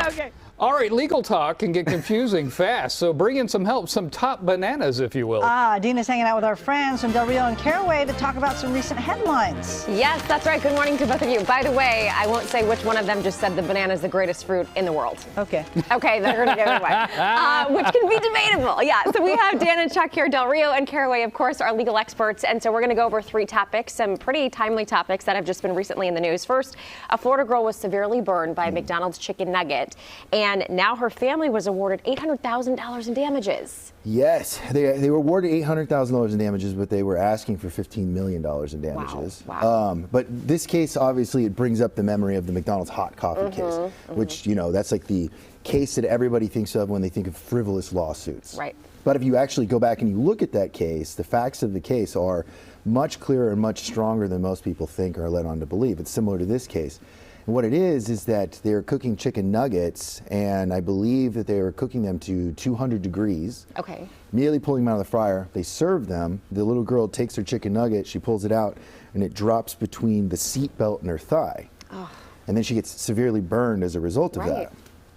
Okay. All right, legal talk can get confusing fast, so bring in some help, some top bananas, if you will. Dina's hanging out with our friends from Del Rio and Caraway to talk about some recent headlines. Yes, that's right. Good morning to both of you. By the way, I won't say which one of them just said the banana is the greatest fruit in the world. Okay. Okay, they're going to give it away, which can be debatable. Yeah, so we have Dan and Chuck here. Del Rio and Caraway, of course, are legal experts, and so we're going to go over three topics, some pretty timely topics that have just been recently in the news. First, a Florida girl was severely burned by a McDonald's chicken nugget, and now her family was awarded $800,000 in damages. Yes, they were awarded $800,000 in damages, but they were asking for $15 million in damages. Wow. But this case, obviously, it brings up the memory of the McDonald's hot coffee case, which, you know, that's like the case that everybody thinks of when they think of frivolous lawsuits. Right. But if you actually go back and you look at that case, the facts of the case are much clearer and much stronger than most people think or are led on to believe. It's similar to this case. And what it is that they're cooking chicken nuggets, and I believe that they were cooking them to 200 degrees. Okay. Immediately pulling them out of the fryer, they serve them. The little girl takes her chicken nugget, she pulls it out, and it drops between the seat belt and her thigh. Oh. And then she gets severely burned as a result of that.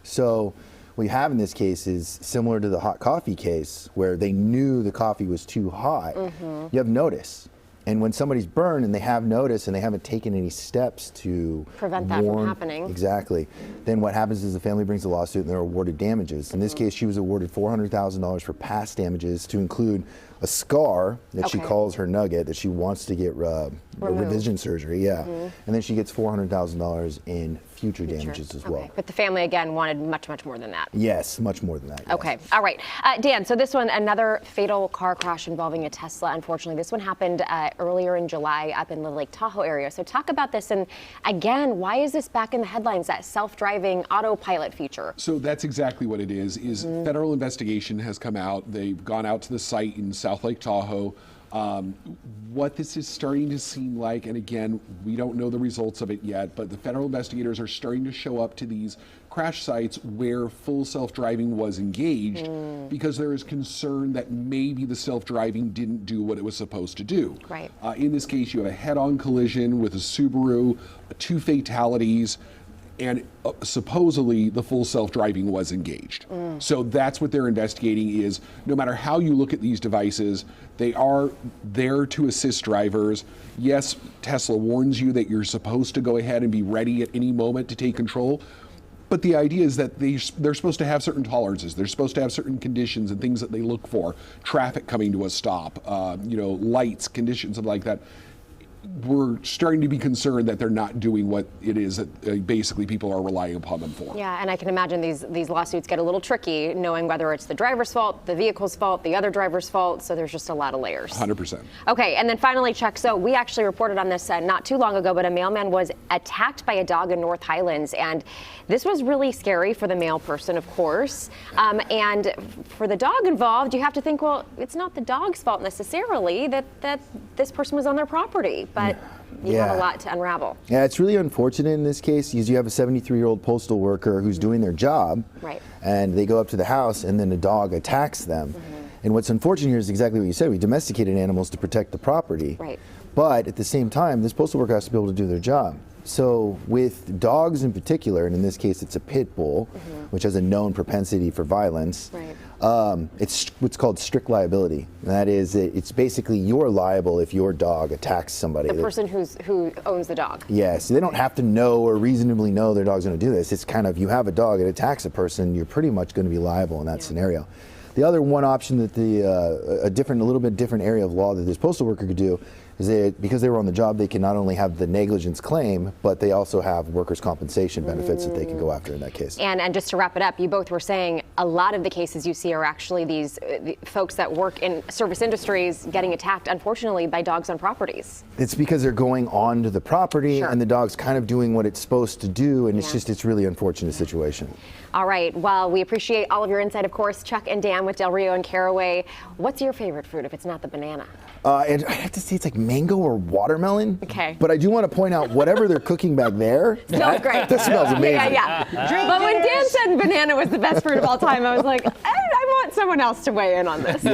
So what you have in this case is similar to the hot coffee case, where they knew the coffee was too hot. You have notice. And when somebody's burned and they have notice and they haven't taken any steps to prevent that from happening. Exactly. Then what happens is the family brings a lawsuit and they're awarded damages. In this case, she was awarded $400,000 for past damages, to include a scar that she calls her nugget that she wants to get revision surgery. And then she gets $400,000 in future damages as well. But the family, again, wanted much, much more than that. Yes, much more than that. Yes. Okay. All right. Dan, so this one, another fatal car crash involving a Tesla. Unfortunately, this one happened earlier in July up in the Lake Tahoe area. So talk about this. And again, why is this back in the headlines, that self-driving autopilot feature? So that's exactly what it is federal investigation has come out. They've gone out to the site in South Lake Tahoe. What this is starting to seem like, and again, we don't know the results of it yet, but the federal investigators are starting to show up to these crash sites where full self-driving was engaged, because there is concern that maybe the self-driving didn't do what it was supposed to do. Right. In this case, you have a head-on collision with a Subaru, 2 fatalities, and supposedly the full self-driving was engaged. So that's what they're investigating, is no matter how you look at these devices, they are there to assist drivers. Yes, Tesla warns you that you're supposed to go ahead and be ready at any moment to take control. But the idea is that they're supposed to have certain tolerances. They're supposed to have certain conditions and things that they look for. Traffic coming to a stop, lights, conditions, and like that. We're starting to be concerned that they're not doing what it is that basically people are relying upon them for. Yeah, and I can imagine these lawsuits get a little tricky, knowing whether it's the driver's fault, the vehicle's fault, the other driver's fault, so there's just a lot of layers. 100%. Okay, and then finally, Chuck, so we actually reported on this not too long ago, but a mailman was attacked by a dog in North Highlands, and this was really scary for the mail person, of course, and for the dog involved, you have to think, well, it's not the dog's fault necessarily that this person was on their property. But you have a lot to unravel. Yeah, it's really unfortunate in this case, because you have a 73-year-old postal worker who's doing their job, and they go up to the house and then a dog attacks them. And what's unfortunate here is exactly what you said. We domesticated animals to protect the property. But at the same time, this postal worker has to be able to do their job. So with dogs in particular, and in this case it's a pit bull, which has a known propensity for violence, it's what's called strict liability. And that is, it's basically you're liable if your dog attacks somebody. The person who owns the dog. Yes, they don't have to know or reasonably know their dog's going to do this. It's kind of, you have a dog that attacks a person, you're pretty much going to be liable in that scenario. The other one option that a little bit different area of law that this postal worker could do is that because they were on the job, they can not only have the negligence claim, but they also have workers' compensation benefits that they can go after in that case. And just to wrap it up, you both were saying a lot of the cases you see are actually these folks that work in service industries getting attacked, unfortunately, by dogs on properties. It's because they're going onto the property and the dog's kind of doing what it's supposed to do, and it's really unfortunate situation. All right, well, we appreciate all of your insight, of course. Chuck and Dan with Del Rio and Caraway. What's your favorite fruit if it's not the banana? And I have to say it's like mango or watermelon. Okay. But I do want to point out whatever they're cooking back there. Smells great. That smells amazing. But when Dan said banana was the best fruit of all time, I was like, I want someone else to weigh in on this.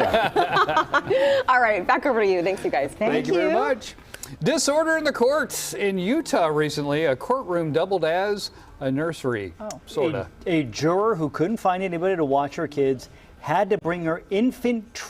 All right, back over to you. Thanks, you guys. Thank you very much. Disorder in the courts in Utah recently. A courtroom doubled as a nursery, sort of. A juror who couldn't find anybody to watch her kids had to bring her infant